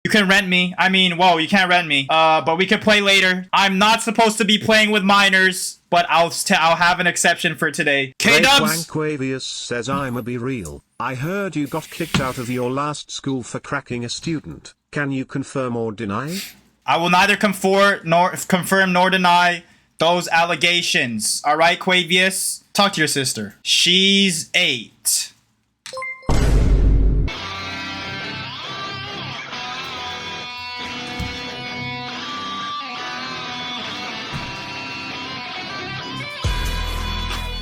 You can rent me. I mean, whoa, you can't rent me. But we can play later. I'm not supposed to be playing with minors, but I'll have an exception for today. K-Dubs! Quavius says, I'ma be real. I heard you got kicked out of your last school for cracking a student. Can you confirm or deny? I will neither confirm nor deny those allegations. All right, Quavius? Talk to your sister. She's 8.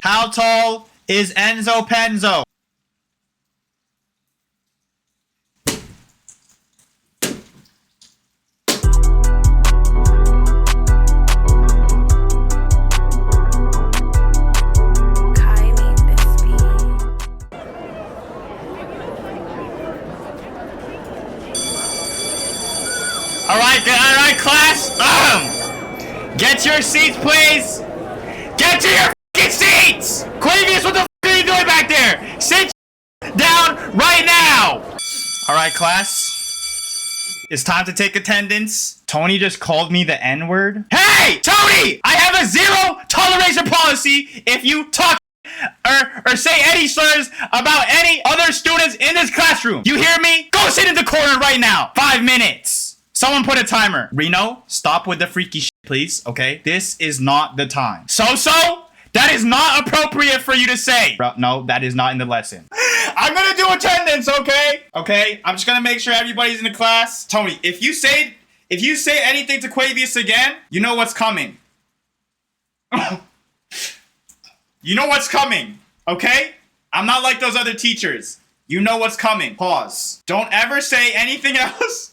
How tall is Enzo Penzo? All right, class. Get your seats, please. Get to your fucking seats. Quavius, what the fuck are you doing back there? Sit down right now. All right, class. It's time to take attendance. Tony just called me the N-word. Hey, Tony! I have a zero toleration policy if you talk or say any slurs about any other students in this classroom. You hear me? Go sit in the corner right now. 5 minutes. Someone put a timer. Reno, stop with the freaky shit, please. Okay? This is not the time. So? That is not appropriate for you to say. Bro, no, that is not in the lesson. I'm gonna do attendance, okay? Okay? I'm just gonna make sure everybody's in the class. Tony, if you say anything to Quavius again, you know what's coming. You know what's coming, okay? I'm not like those other teachers. You know what's coming. Pause. Don't ever say anything else.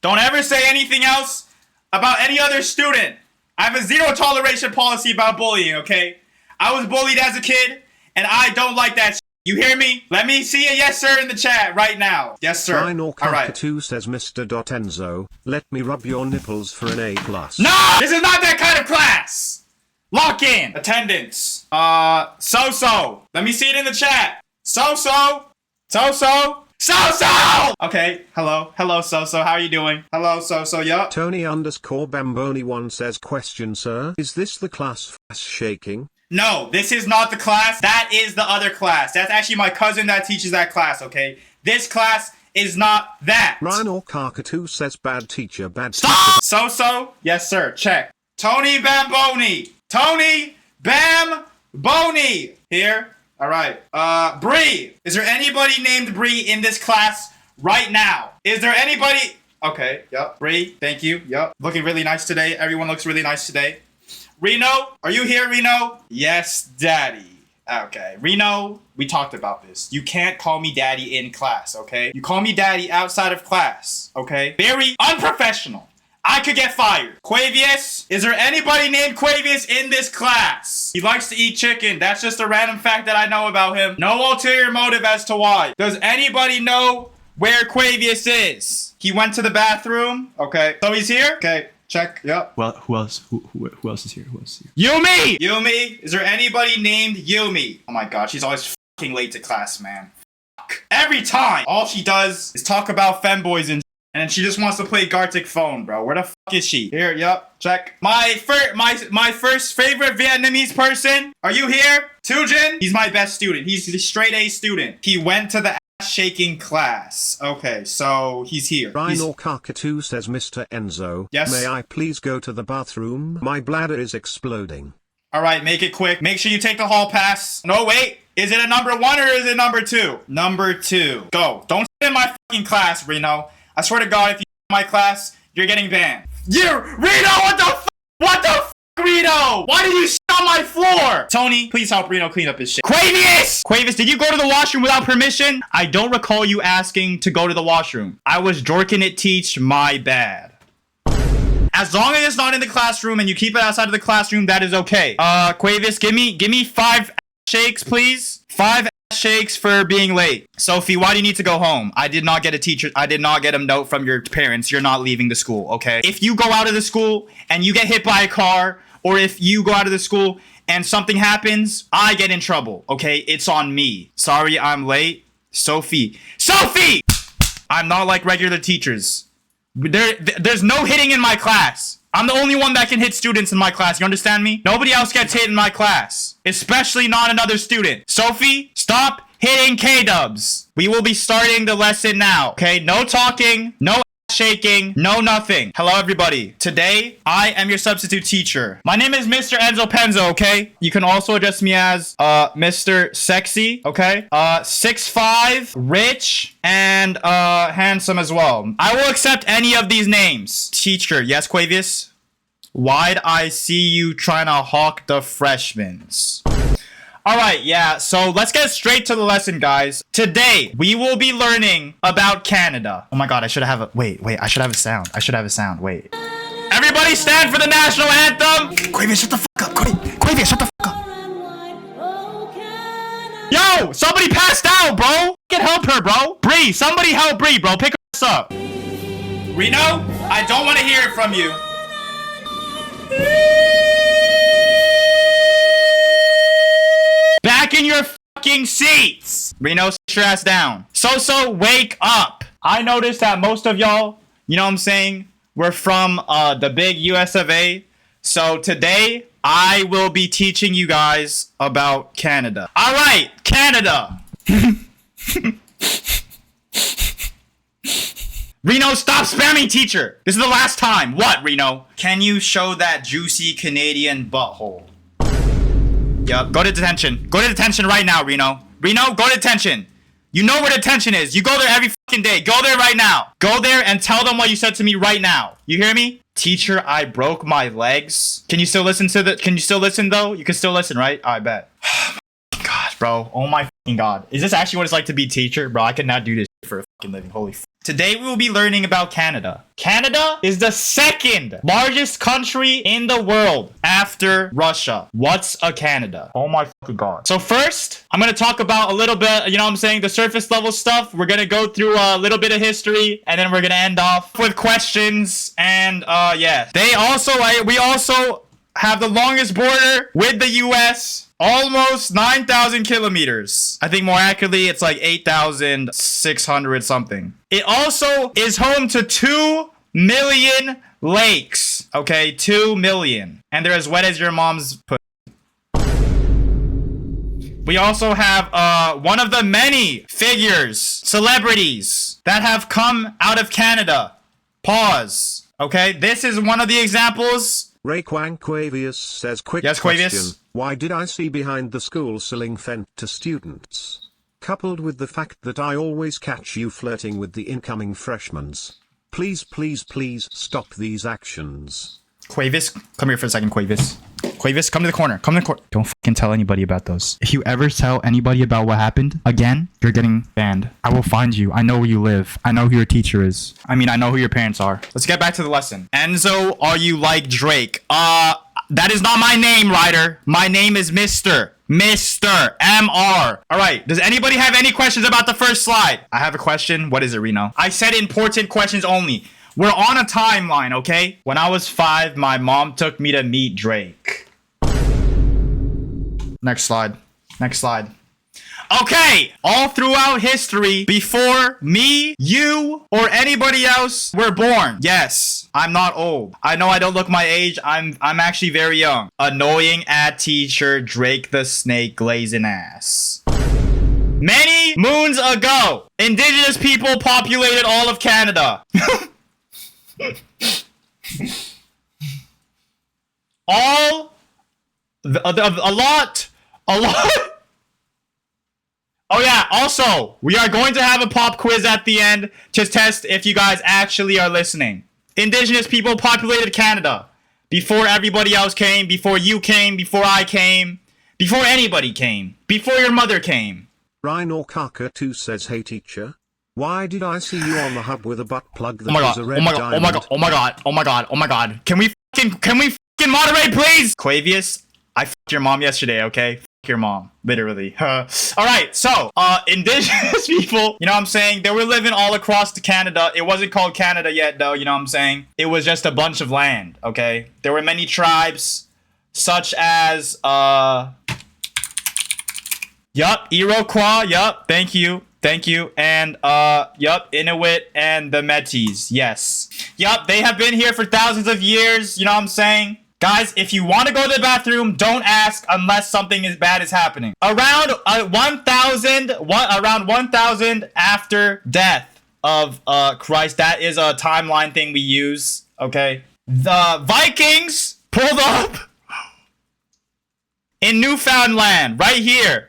Don't ever say anything else about any other student. I have a zero toleration policy about bullying, okay? I was bullied as a kid, and I don't like that shit. You hear me? Let me see a yes sir in the chat right now. Yes sir. All right. Says Mr. Enzo, let me rub your nipples for an A+. No! This is not that kind of class! Lock in. Attendance. So-so. Let me see it in the chat. So-so. So-so. So-so! Okay, hello, So-so, how are you doing? Hello, So-so, yup. Tony_Bamboni1 says, question, sir. Is this the class shaking? No, this is not the class. That is the other class. That's actually my cousin that teaches that class, okay? This class is not that. Rhino-Carcatoo says, bad teacher, bad Stop! teacher. So-so? Yes, sir, check. Tony Bamboni. Tony Bamboni. Here. All right. Bree. Is there anybody named Bree in this class right now? Is there anybody? Okay. Yep. Bree. Thank you. Yep. Looking really nice today. Everyone looks really nice today. Reno. Are you here, Reno? Yes, daddy. Okay. Reno, we talked about this. You can't call me daddy in class, okay? You call me daddy outside of class, okay? Very unprofessional. I could get fired. Quavius, is there anybody named Quavius in this class? He likes to eat chicken. That's just a random fact that I know about him. No ulterior motive as to why. Does anybody know where Quavius is? He went to the bathroom. Okay. So he's here? Okay. Check. Yep. Well, who else? Who else is here? Who else is here? Yumi! Yumi! Is there anybody named Yumi? Oh my god, she's always fucking late to class, man. Fuck. Every time! All she does is talk about femboys and she just wants to play Gartic Phone, bro. Where the fuck is she? Here, yup, check. My first favorite Vietnamese person. Are you here? Tujin? He's my best student. He's the straight A student. He went to the ass-shaking class. Okay, so he's here. Rhino-Carcatoo says, Mr. Enzo. Yes? May I please go to the bathroom? My bladder is exploding. Alright, make it quick. Make sure you take the hall pass. No, wait. Is it a number 1 or is it number 2? Number 2. Go. Don't sit in my fucking class, Reno. I swear to God, if you my class, you're getting banned. Reno, what the f***? What the f***, Reno? Why did you shit on my floor? Tony, please help Reno clean up his shit. Quavius, did you go to the washroom without permission? I don't recall you asking to go to the washroom. I was jorking it, teach, my bad. As long as it's not in the classroom and you keep it outside of the classroom, that is okay. Quavius, give me 5 shakes, please. 5 shakes for being late. Sophie, why do you need to go home? I did not get a note from your parents. You're not leaving the school, okay? If you go out of the school and you get hit by a car, or if you go out of the school and something happens, I get in trouble, okay? It's on me. Sorry I'm late. Sophie! I'm not like regular teachers. There's no hitting in my class. I'm the only one that can hit students in my class. You understand me? Nobody else gets hit in my class. Especially not another student. Sophie, stop hitting K-dubs. We will be starting the lesson now. Okay, no talking, no shaking, no nothing. Hello everybody. Today, I am your substitute teacher. My name is Mr. Enzo Penzo, okay? You can also address me as Mr. Sexy, okay? 6'5", rich, and handsome as well. I will accept any of these names. Teacher, yes, Quavius? Why'd I see you trying to hawk the freshmen? All right, yeah, so let's get straight to the lesson, guys. Today, we will be learning about Canada. Oh my god, I should have a... Wait, I should have a sound. Wait. Everybody stand for the national anthem! Quavius, shut the fuck up. Quavius, shut the fuck up. Yo, somebody passed out, bro. Get help her, bro. Bree, somebody help Bree, bro. Pick her up. Reno, I don't want to hear it from you. Back in your fucking seats. Reno, sit your ass down. So, wake up. I noticed that most of y'all, you know what I'm saying, we're from the big US of A. So today, I will be teaching you guys about Canada. All right, Canada. Reno, stop spamming teacher. This is the last time. What, Reno? Can you show that juicy Canadian butthole? Yup, go to detention. Go to detention right now, Reno. Reno, go to detention. You know where detention is. You go there every fucking day. Go there right now. Go there and tell them what you said to me right now. You hear me? Teacher, I broke my legs. Can you still listen to the... Can you still listen, though? You can still listen, right? I bet. Gosh, bro. Oh my fucking god. Is this actually what it's like to be teacher? Bro, I could not do this for a fucking living. Holy f... Today, we will be learning about Canada. Canada is the second largest country in the world after Russia. What's a Canada? Oh my fucking god. So first, I'm going to talk about a little bit, you know what I'm saying, the surface level stuff. We're going to go through a little bit of history, and then we're going to end off with questions. And yeah, we also have the longest border with the US. Almost 9,000 kilometers. I think more accurately, it's like 8,600 something. It also is home to 2 million lakes. Okay, 2 million. And they're as wet as your mom's pussy. We also have one of the many figures, celebrities, that have come out of Canada. Pause. Okay, this is one of the examples. Rayquan Quavius says, quick yes, question. Quavius? Why did I see behind the school selling Fent to students? Coupled with the fact that I always catch you flirting with the incoming freshmen. Please stop these actions. Quavius, come here for a second, Quavius. Quavius, come to the corner. Don't fucking tell anybody about those. If you ever tell anybody about what happened again, you're getting banned. I will find you. I know where you live. I know who your teacher is. I mean, I know who your parents are. Let's get back to the lesson. Enzo, are you like Drake? That is not my name, Ryder. My name is Mr. MR. All right. Does anybody have any questions about the first slide? I have a question. What is it, Reno? I said important questions only. We're on a timeline, okay? When I was 5, my mom took me to meet Drake. Next slide. Okay, all throughout history, before me, you, or anybody else were born. Yes, I'm not old. I know I don't look my age. I'm actually very young. Annoying ad teacher, Drake the Snake glazing ass. Many moons ago, indigenous people populated all of Canada. A lot. Oh yeah, also, we are going to have a pop quiz at the end to test if you guys actually are listening. Indigenous people populated Canada before everybody else came, before you came, before I came, before anybody came, before your mother came. Rhino Kaka 2 says, hey teacher, why did I see you on the hub with a butt plug that was a red diamond? Oh my god. Can we fucking moderate, please? Quavius, I fucked your mom yesterday, okay? Your mom, literally. All right, so indigenous people, you know what I'm saying, they were living all across Canada. It wasn't called Canada yet, though, you know what I'm saying. It was just a bunch of land. Okay, there were many tribes such as Iroquois, thank you. Thank you. And, yup, Inuit and the Metis. Yes. Yup, they have been here for thousands of years. You know what I'm saying? Guys, if you want to go to the bathroom, don't ask unless something is bad is happening. Around 1,000 after death of Christ. That is a timeline thing we use. Okay. The Vikings pulled up in Newfoundland right here.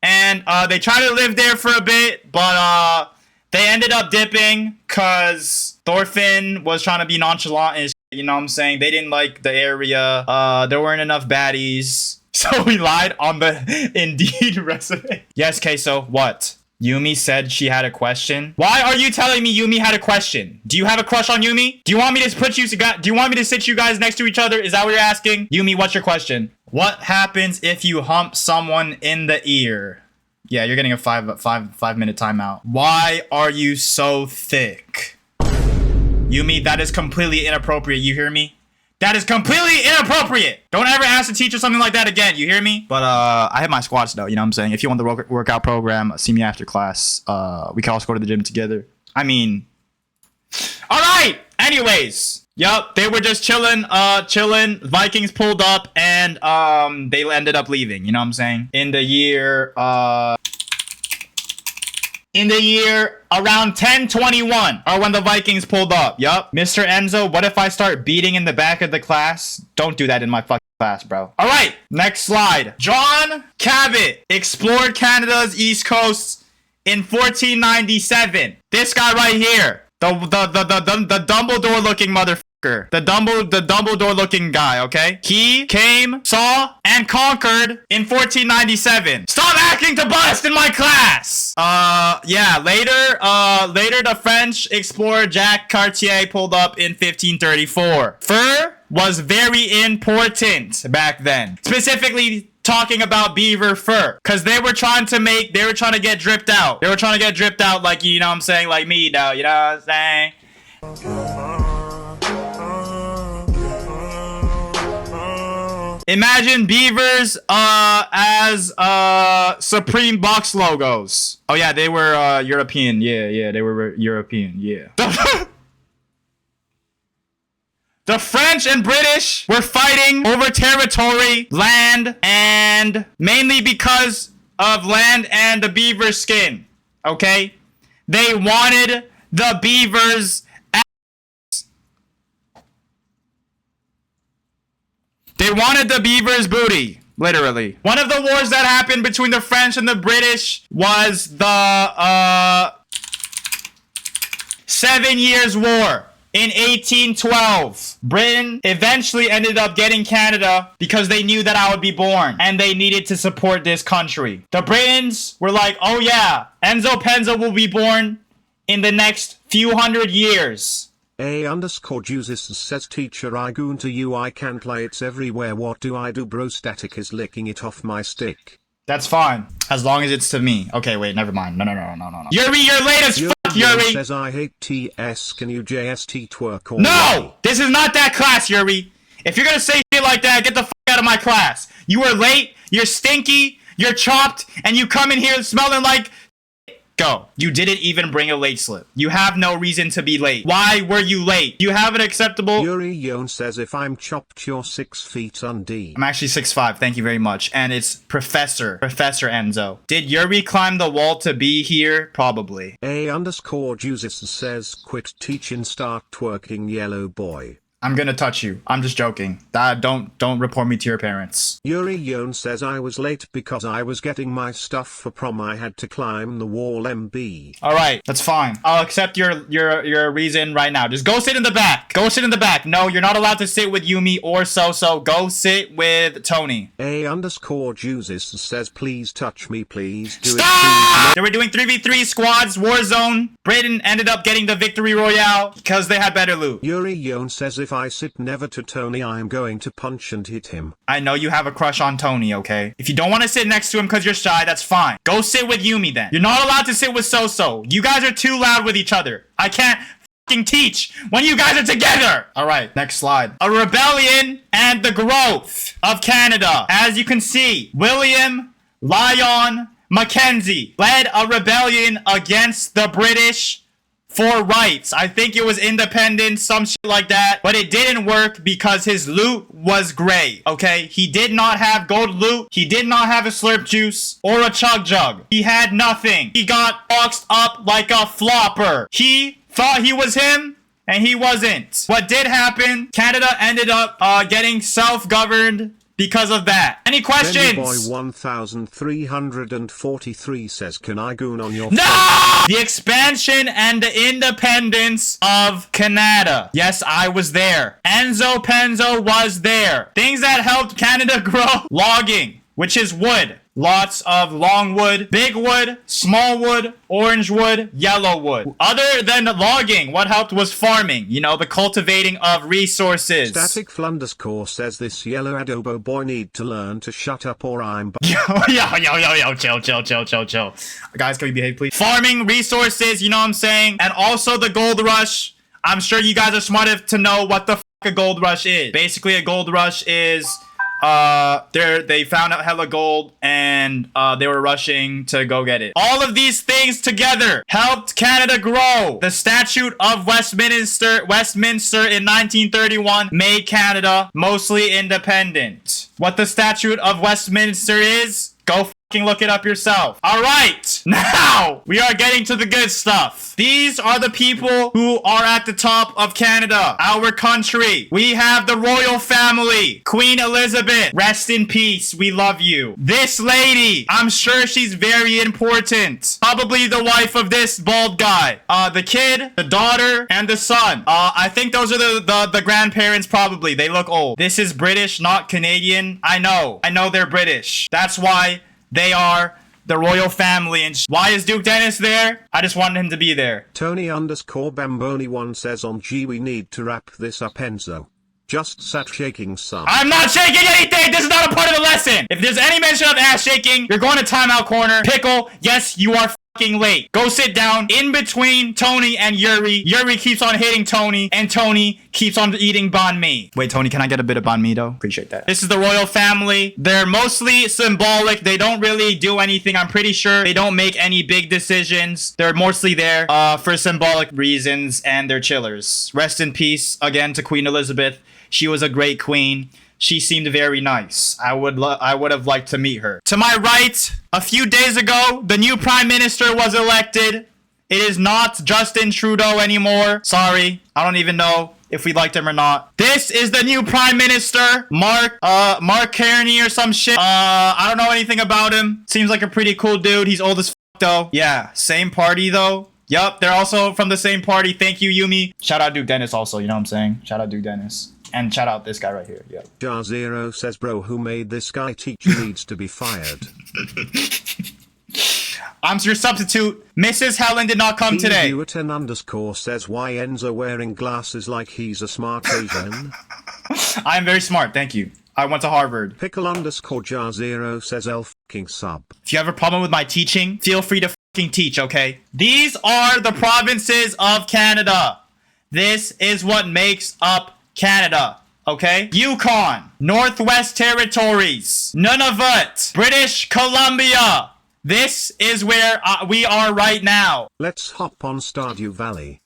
And they tried to live there for a bit, but they ended up dipping because Thorfinn was trying to be nonchalant and shit, you know what I'm saying? They didn't like the area. There weren't enough baddies. So we lied on the Indeed resume. Yes, Queso, what? Yumi said she had a question. Why are you telling me Yumi had a question? Do you have a crush on Yumi? Do you want me to put you do you want me to sit you guys next to each other? Is that what you're asking? Yumi, what's your question? What happens if you hump someone in the ear? Yeah, you're getting a five minute timeout. Why are you so thick? Yumi, that is completely inappropriate. You hear me? That is completely inappropriate. Don't ever ask a teacher something like that again. You hear me? But I have my squats though. You know what I'm saying? If you want the workout program, see me after class. We can also go to the gym together. I mean, all right. Anyways, yup, they were just chilling. Vikings pulled up and they ended up leaving. You know what I'm saying? In the year around 1021 or when the Vikings pulled up. Yup. Mr. Enzo, what if I start beating in the back of the class? Don't do that in my fucking class, bro. All right, next slide. John Cabot explored Canada's east coast in 1497. This guy right here. The Dumbledore looking motherfucker. The Dumbledore looking guy, okay? He came, saw, and conquered in 1497. Stop acting to bust in my class! Yeah, later the French explorer Jacques Cartier pulled up in 1534. Fur was very important back then. Specifically talking about beaver fur. Cause they were trying to get dripped out. They were trying to get dripped out like, you know what I'm saying, like me though, you know what I'm saying? Imagine beavers as Supreme box logos. Oh yeah, they were European. Yeah, they were European. Yeah. The French and British were fighting over territory, land, and mainly because of land and the beaver skin. Okay? They wanted the beavers' ass. They wanted the beaver's booty, literally. One of the wars that happened between the French and the British was the 7 Years' War. In 1812, Britain eventually ended up getting Canada because they knew that I would be born and they needed to support this country. The Britons were like, oh yeah, Enzo Penzo will be born in the next few hundred years. A_Juices says, teacher, I goon to you, I can play, it's everywhere, what do I do, bro? Static is licking it off my stick. That's fine, as long as it's to me. Okay, wait, never mind. No. Yuri, you're late as fuck, Yuri! Says, I hate TS, can you JST twerk all No! day? This is not that class, Yuri! If you're gonna say shit like that, get the fuck out of my class. You were late, you're stinky, you're chopped, and you come in here smelling like... Go. You didn't even bring a late slip. You have no reason to be late. Why were you late? You have an acceptable... Yuri Yon says, if I'm chopped, you're 6 feet undie. I'm actually 6'5", thank you very much. And it's Professor Enzo. Did Yuri climb the wall to be here? Probably. A_Juices says, quit teaching, start twerking, yellow boy. I'm gonna touch you. I'm just joking. Don't report me to your parents. Yuri Yon says, I was late because I was getting my stuff for prom. I had to climb the wall, MB. Alright, that's fine. I'll accept your reason right now. Just go sit in the back. Go sit in the back. No, you're not allowed to sit with Yumi or So. Go sit with Tony. A_Juices says, please touch me, please. Do Stop! They were doing 3v3 squads, Warzone. Britain ended up getting the victory royale because they had better loot. Yuri Yon says, if I sit never to Tony, I am going to punch and hit him. I know you have a crush on Tony, okay? If you don't want to sit next to him because you're shy, that's fine. Go sit with Yumi then. You're not allowed to sit with So. You guys are too loud with each other. I can't fucking teach when you guys are together. All right, next slide. A rebellion and the growth of Canada. As you can see, William Lyon Mackenzie led a rebellion against the British for rights. I think it was independence, some shit like that. But it didn't work because his loot was gray, okay? He did not have gold loot. He did not have a slurp juice or a chug jug. He had nothing. He got boxed up like a flopper. He thought he was him, and he wasn't. What did happen, Canada ended up getting self-governed because of that. Any questions? Boy 1343 says, can I goon on your No! The expansion and the independence of Canada. Yes, I was there. Enzo Penzo was there. Things that helped Canada grow. Logging, which is wood. Lots of long wood, big wood, small wood, orange wood, yellow wood. Other than logging, what helped was farming. You know, the cultivating of resources. Static Flunderscore says this yellow adobo boy need to learn to shut up or I'm... Yo, chill. Guys, can we behave, please? Farming resources, you know what I'm saying? And also the gold rush. I'm sure you guys are smart enough to know what the f a gold rush is. Basically, a gold rush is... they found out hella gold and they were rushing to go get it. All of these things together helped Canada grow. The Statute of Westminster in 1931 made Canada mostly independent. What the Statute of Westminster is, go fucking look it up yourself. All right, now we are getting to the good stuff. These are the people who are at the top of Canada, our country. We have the royal family, Queen Elizabeth. Rest in peace. We love you. This lady, I'm sure she's very important. Probably the wife of this bald guy. The kid, the daughter, and the son. I think those are the grandparents probably. They look old. This is British, not Canadian. I know they're British. That's why they are the royal family. And why is Duke Dennis there? I just wanted him to be there. Tony_Bamboni1 says on G, we need to wrap this up, Enzo. Just sat shaking some. I'm not shaking anything. This is not a part of the lesson. If there's any mention of ass shaking, you're going to timeout corner. Pickle, yes, you are fucking late. Go sit down in between Tony and Yuri. Yuri keeps on hitting Tony, and Tony keeps on eating banh mi. Wait, Tony, can I get a bit of banh mi though? Appreciate that. This is the royal family. They're mostly symbolic. They don't really do anything. I'm pretty sure they don't make any big decisions. They're mostly there for symbolic reasons, and they're chillers. Rest in peace again to Queen Elizabeth. She was a great queen. She seemed very nice. I would have liked to meet her. To my right, a few days ago, the new prime minister was elected. It is not Justin Trudeau anymore. Sorry, I don't even know if we liked him or not. This is the new prime minister, Mark Carney or some shit. I don't know anything about him. Seems like a pretty cool dude. He's old as f though. Yeah, same party though. Yup, they're also from the same party. Thank you, Yumi. Shout out Duke Dennis also, you know what I'm saying? Shout out Duke Dennis. And shout out this guy right here. Yeah. Jar Zero says, bro, who made this guy teacher needs to be fired. I'm your substitute. Mrs. Helen did not come today. Hewitt__ says, why Enzo wearing glasses like he's a smart Asian? I am very smart, thank you. I went to Harvard. Pickle_Jar Zero says, L fucking sub. If you have a problem with my teaching, feel free to fucking teach, okay? These are the provinces of Canada. This is what makes up Canada, okay? Yukon, Northwest Territories, Nunavut, British Columbia. This is where we are right now. Let's hop on Stardew Valley.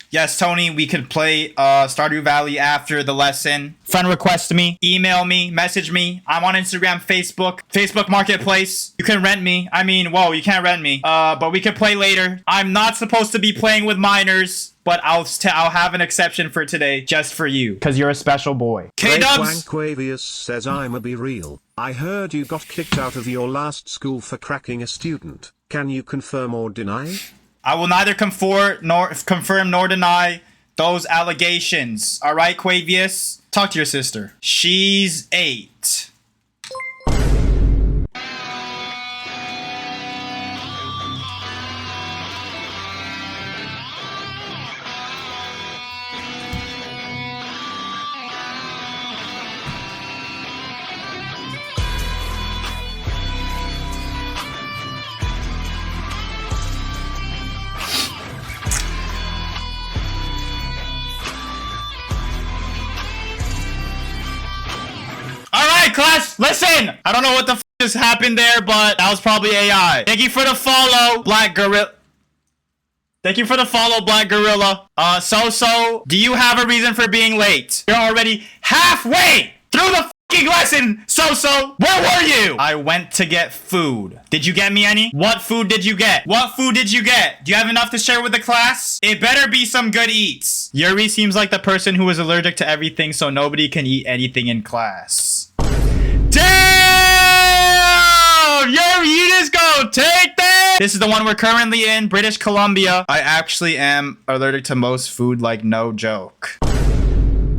Yes, Tony, we could play Stardew Valley after the lesson. Friend request me, email me, message me. I'm on Instagram, Facebook Marketplace. You can rent me. I mean, whoa, you can't rent me. But we could play later. I'm not supposed to be playing with minors, but I'll have an exception for today, just for you, because you're a special boy. K-Dubs! Quavius says, I'ma be real. I heard you got kicked out of your last school for cracking a student. Can you confirm or deny? I will neither confirm nor deny those allegations. All right, Quavius? Talk to your sister. She's 8. Class, listen! I don't know what the f just happened there, but that was probably AI. Thank you for the follow, Black Gorilla. Thank you for the follow, Black Gorilla. So, do you have a reason for being late? You're already halfway through the fucking lesson, So. Where were you? I went to get food. Did you get me any? What food did you get? What food did you get? Do you have enough to share with the class? It better be some good eats. Yuri seems like the person who is allergic to everything, so nobody can eat anything in class. Damn! Yuri, you just go take that! This is the one we're currently in, British Columbia. I actually am allergic to most food, like no joke.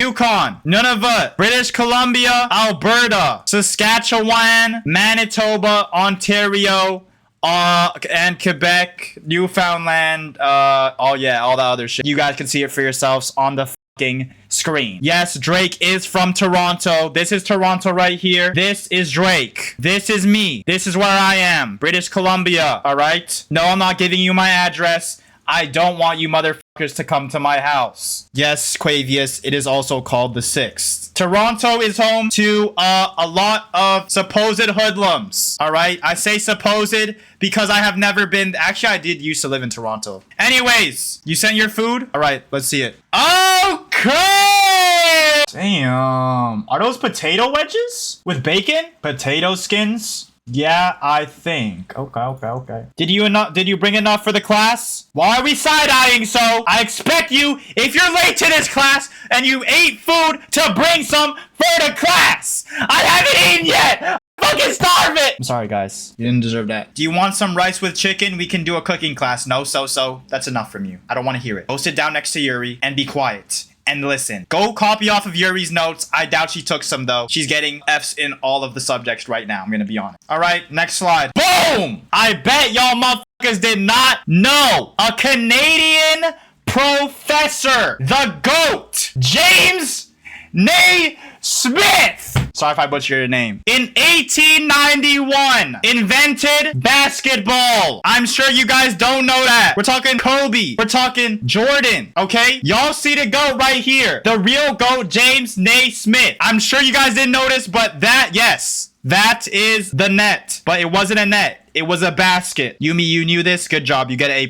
Yukon, Nunavut, British Columbia, Alberta, Saskatchewan, Manitoba, Ontario, and Quebec, Newfoundland, oh yeah, all the other shit. You guys can see it for yourselves on the fucking screen. Yes, Drake is from Toronto. This is Toronto right here. This is Drake. This is me. This is where I am. British Columbia, alright? No, I'm not giving you my address. I don't want you motherfuckers to come to my house. Yes, Quavius, it is also called the 6th. Toronto is home to a lot of supposed hoodlums. All right, I say supposed because I have never been. Actually, I did used to live in Toronto. Anyways, you sent your food? All right, let's see it. Okay. Damn. Are those potato wedges with bacon? Potato skins? Yeah, I think. Okay. Did you bring enough for the class? Why are we side-eyeing so? I expect you, if you're late to this class and you ate food, to bring some for the class. I haven't eaten yet. I'm fucking starving. I'm sorry, guys. You didn't deserve that. Do you want some rice with chicken? We can do a cooking class. No, so. That's enough from you. I don't want to hear it. Go sit down next to Yuri and be quiet. And listen, go copy off of Yuri's notes. I doubt she took some, though. She's getting F's in all of the subjects right now. I'm gonna be honest. All right, next slide. Boom! I bet y'all motherfuckers did not know. A Canadian professor, the GOAT, James Naismith. Sorry if I butchered your name. In 1891, invented basketball. I'm sure you guys don't know that. We're talking Kobe. We're talking Jordan, okay? Y'all see the GOAT right here. The real GOAT, James Naismith. I'm sure you guys didn't notice, but yes, that is the net. But it wasn't a net. It was a basket. Yumi, you knew this? Good job. You get an A+.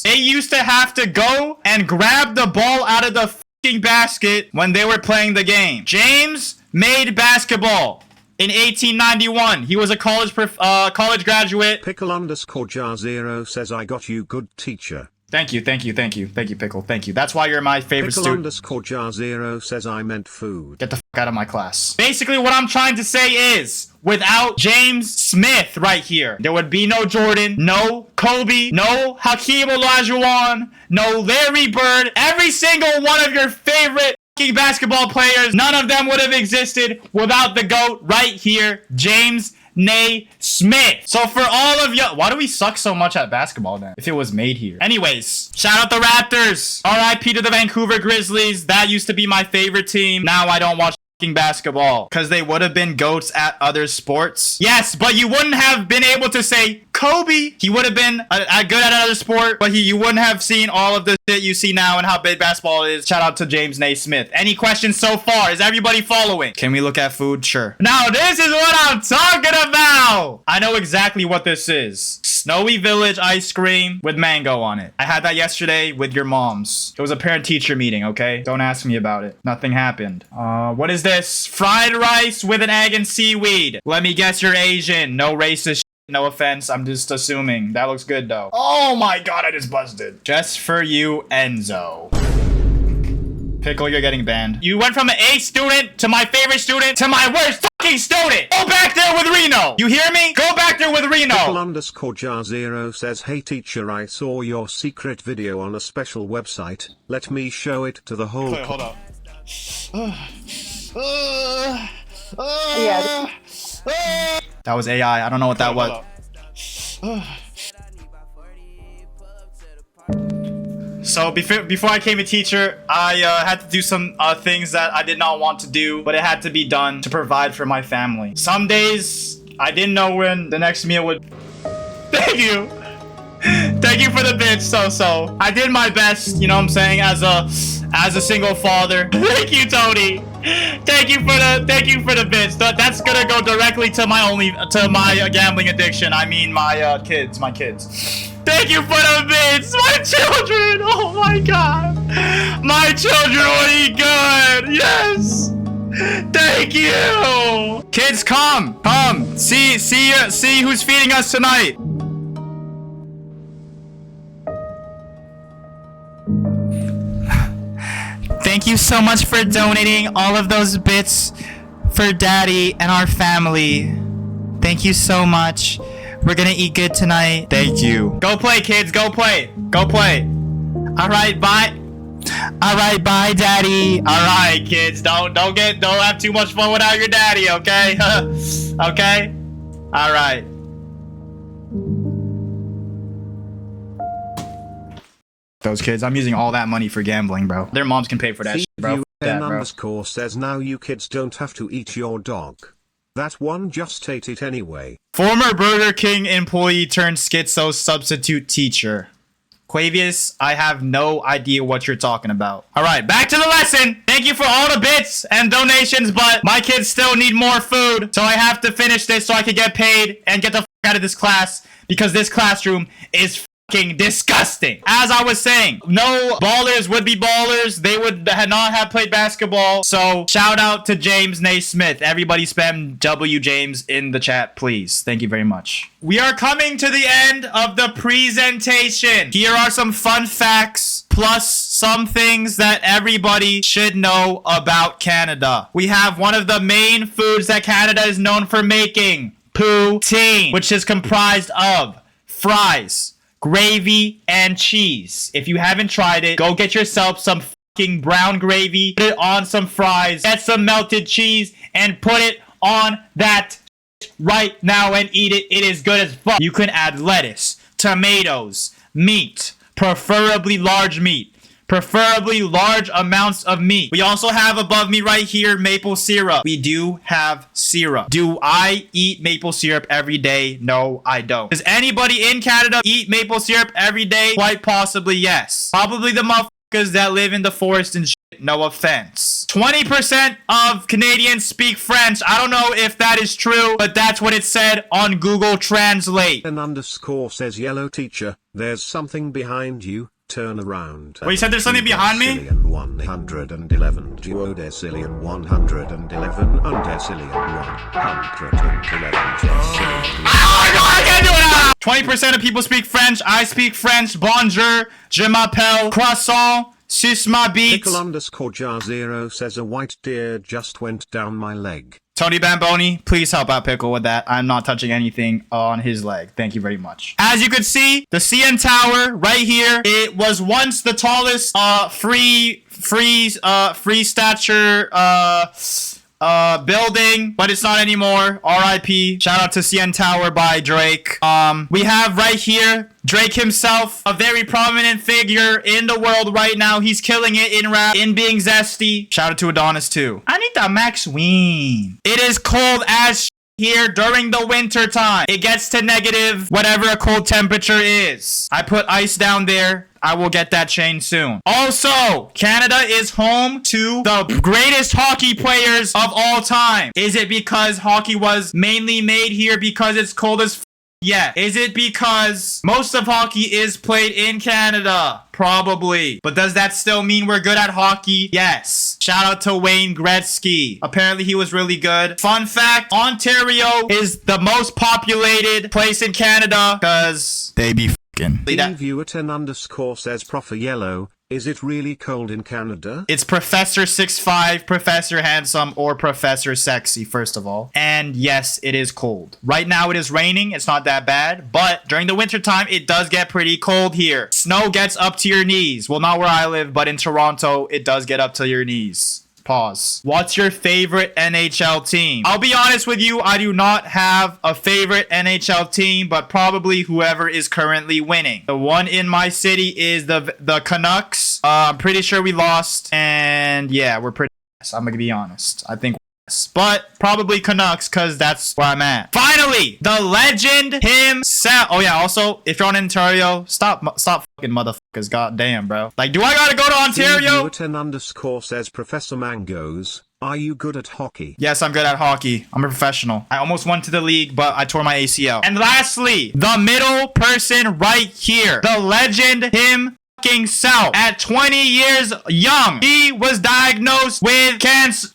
They used to have to go and grab the ball out of the fucking basket when they were playing the game. James made basketball in 1891. He was a college graduate. Pickle_jar0 says I got you good teacher. Thank you, Pickle. Thank you. That's why you're my favorite student. Pickle_jar0 says I meant food. Get the fuck out of my class. Basically, what I'm trying to say is, without James Smith right here, there would be no Jordan, no Kobe, no Hakeem Olajuwon, no Larry Bird. Every single one of your favorite basketball players, none of them would have existed without the GOAT right here, James Naismith. So for all of you, why do we suck so much at basketball then if it was made here? Anyways, shout out the Raptors. RIP to the Vancouver Grizzlies. That used to be my favorite team. Now I don't watch basketball because they would have been GOATs at other sports. Yes, but you wouldn't have been able to say Kobe. He would have been good at another sport, but you wouldn't have seen all of the shit you see now and how big basketball is. Shout out to James Naismith. Any questions so far? Is everybody following? Can we look at food? Sure. Now this is what I'm talking about. I know exactly what this is. Snowy Village ice cream with mango on it. I had that yesterday with your moms. It was a parent-teacher meeting, okay? Don't ask me about it. Nothing happened. What is this? Fried rice with an egg and seaweed. Let me guess, you're Asian. No racist shit. No offense. I'm just assuming. That looks good, though. Oh my god, I just busted. Just for you, Enzo. Pickle, you're getting banned. You went from an A student to my favorite student to my worst fucking student. Go back there with Reno. You hear me? Go back there with Reno. Pickle_jar0 says, hey teacher, I saw your secret video on a special website. Let me show it to the whole. Wait, hold up. Yeah. That was AI. I don't know what that was. So before I became a teacher, I had to do some things that I did not want to do, but it had to be done to provide for my family. Some days I didn't know when the next meal would. Thank you. Thank you for the bitch, so. I did my best, you know what I'm saying, as a single father. Thank you, Tony. Thank you for the bits. That's gonna go directly to my gambling addiction. I mean my kids. Thank you for the bits, my children. Oh my god, my children will eat good. Yes. Thank you. Kids, come. See who's feeding us tonight. Thank you so much for donating all of those bits for Daddy and our family. Thank you so much. We're gonna eat good tonight. Thank you. Go play, kids. Go play. All right, bye. All right, bye, Daddy. All right, kids. Don't have too much fun without your daddy, okay? Okay. All right. Those kids. I'm using all that money for gambling, bro. Their moms can pay for that shit, bro. F that, bro. _ says now you kids don't have to eat your dog. That one just ate it anyway. Former Burger King employee turned schizo substitute teacher. Quavius, I have no idea what you're talking about. All right, back to the lesson. Thank you for all the bits and donations, but my kids still need more food, so I have to finish this so I can get paid and get the f out of this class because this classroom is fucking disgusting. As I was saying, no ballers would be ballers. They would not have played basketball. So shout out to James Naismith. Everybody spam W James in the chat, please. Thank you very much. We are coming to the end of the presentation. Here are some fun facts plus some things that everybody should know about Canada. We have one of the main foods that Canada is known for making, poutine, which is comprised of fries, gravy, and cheese. If you haven't tried it, go get yourself some fucking brown gravy, put it on some fries, get some melted cheese, and put it on that right now and eat it. It is good as fuck. You can add lettuce, tomatoes, meat, preferably large meat. Preferably large amounts of meat. We also have above me right here maple syrup. We do have syrup. Do I eat maple syrup every day? No, I don't. Does anybody in Canada eat maple syrup every day? Quite possibly, yes. Probably the motherfuckers that live in the forest and shit. No offense. 20% of Canadians speak French. I don't know if that is true, but that's what it said on Google Translate. An _ says yellow teacher, there's something behind you. Turn around. Wait, you said there's something behind me? 111 duodecillion 111 undecillion 111. I can't do it! 20% of people speak French. I speak French. Bonjour, je m'appelle, croissant, sus ma bite. Pickle _ jar 0 says a white deer just went down my leg. Tony Bamboni, please help out Pickle with that. I'm not touching anything on his leg. Thank you very much. As you can see, the CN Tower right here, it was once the tallest free stature building, but it's not anymore. RIP. Shout out to CN Tower by Drake. We have right here Drake himself, a very prominent figure in the world right now. He's killing it in rap, in being zesty. Shout out to Adonis too. I need the Max Ween. It is cold as here during the winter time. It gets to negative whatever a cold temperature is. I put ice down there. I will get that changed soon. Also, Canada is home to the greatest hockey players of all time. Is it because hockey was mainly made here because it's cold as f? Yeah. Is it because most of hockey is played in Canada? Probably. But does that still mean we're good at hockey? Yes. Shout out to Wayne Gretzky. Apparently he was really good. Fun fact, Ontario is the most populated place in Canada because they be fucking. Viewer 10 _ says Prof Yellow, is it really cold in Canada? It's Professor 65, Professor Handsome, or Professor Sexy, first of all. And yes, it is cold. Right now it is raining. It's not that bad. But during the winter time, it does get pretty cold here. Snow gets up to your knees. Well, not where I live, but in Toronto, it does get up to your knees. Pause. What's your favorite NHL team? I'll be honest with you, I do not have a favorite NHL team, but probably whoever is currently winning. The one in my city is the Canucks. I'm pretty sure we lost, and yeah, we're pretty ass. I'm gonna be honest. I think but probably Canucks because that's where I'm at. Finally, the legend himself. Oh yeah, also, if you're on Ontario, stop fucking motherfuckers. God damn, bro. Like, do I gotta go to Ontario? 10 _ says Professor Mangoes, Are you good at hockey? Yes, I'm good at hockey. I'm a professional. I almost went to the league, but I tore my ACL. And lastly, the middle person right here, the legend himself. At 20 years young, he was diagnosed with cancer.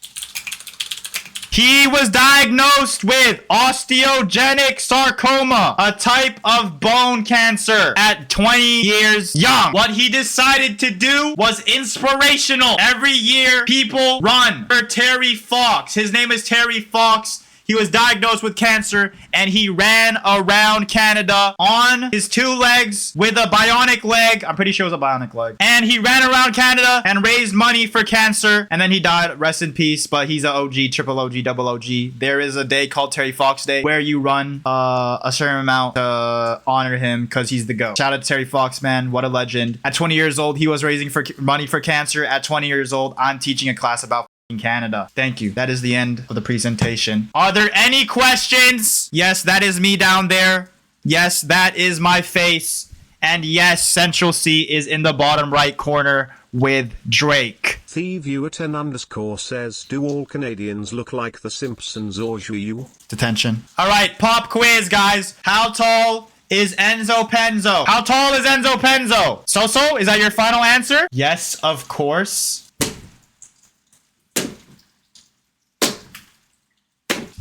He was diagnosed with osteogenic sarcoma, a type of bone cancer, at 20 years young. What he decided to do was inspirational. Every year, people run for Terry Fox. His name is Terry Fox. He was diagnosed with cancer, and he ran around Canada on his 2 legs with a bionic leg. I'm pretty sure it was a bionic leg. And he ran around Canada and raised money for cancer, and then he died. Rest in peace, but he's a OG, triple OG, double OG. There is a day called Terry Fox Day where you run a certain amount to honor him because he's the GOAT. Shout out to Terry Fox, man. What a legend. At 20 years old, he was raising money for cancer. At 20 years old, I'm teaching a class about Canada. Thank you. That is the end of the presentation. Are there any questions? Yes, that is me down there. Yes, that is my face. And yes, Central C is in the bottom right corner with Drake. Theviewer10_ says, do all Canadians look like the Simpsons or you? Detention. All right, pop quiz, guys. How tall is Enzo Penzo? How tall is Enzo Penzo? So, is that your final answer? Yes, of course.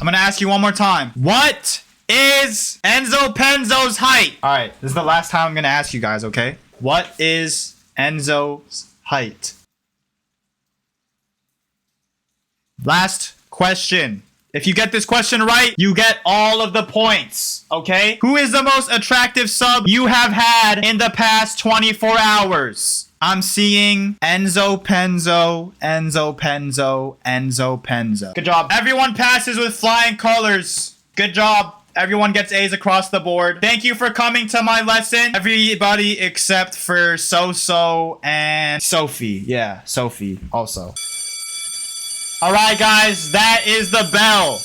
I'm gonna ask you one more time. What is Enzo Penzo's height? All right, this is the last time I'm gonna ask you guys, okay? What is Enzo's height? Last question. If you get this question right, you get all of the points, okay? Who is the most attractive sub you have had in the past 24 hours? I'm seeing Enzo Penzo, Enzo Penzo, Enzo Penzo. Good job. Everyone passes with flying colors. Good job. Everyone gets A's across the board. Thank you for coming to my lesson. Everybody except for So and Sophie. Yeah, Sophie also. All right, guys, that is the bell.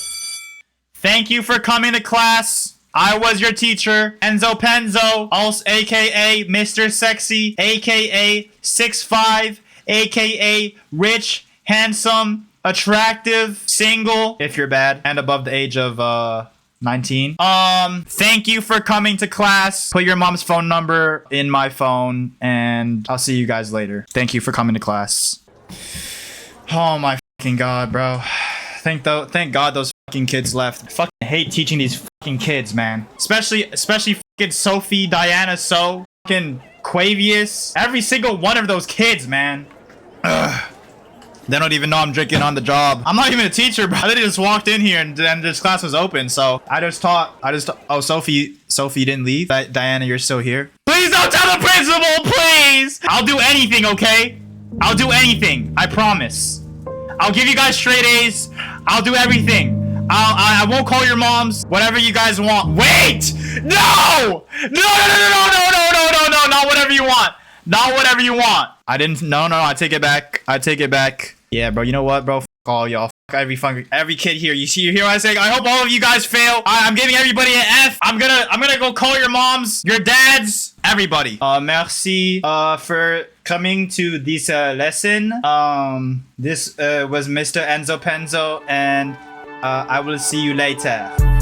Thank you for coming to class. I was your teacher, Enzo Penzo, also aka Mr. Sexy, aka 6'5", aka rich, handsome, attractive, single, if you're bad, and above the age of 19. Thank you for coming to class. Put your mom's phone number in my phone, and I'll see you guys later. Thank you for coming to class. Oh my fucking god, bro. Thank God those fucking kids left. I fucking hate teaching these fucking kids, man. Especially fucking Sophie, Diana, fucking Quavius. Every single one of those kids, man. Ugh. They don't even know I'm drinking on the job. I'm not even a teacher, bro. I literally just walked in here and this class was open, so I just taught. Oh, Sophie didn't leave. Diana, you're still here. Please don't tell the principal, please. I'll do anything, okay? I'll do anything. I promise. I'll give you guys straight A's. I'll do everything. I won't call your moms. Whatever you guys want. Wait! No! No! Not whatever you want. Not whatever you want. I didn't. No. I take it back. I take it back. Yeah, bro. You know what, bro? F all y'all. Every kid here. You hear what I say? I hope all of you guys fail. I'm giving everybody an F. I'm gonna go call your moms, your dads, everybody. Merci for coming to this lesson. This was Mr. Enzo Penzo, and I will see you later.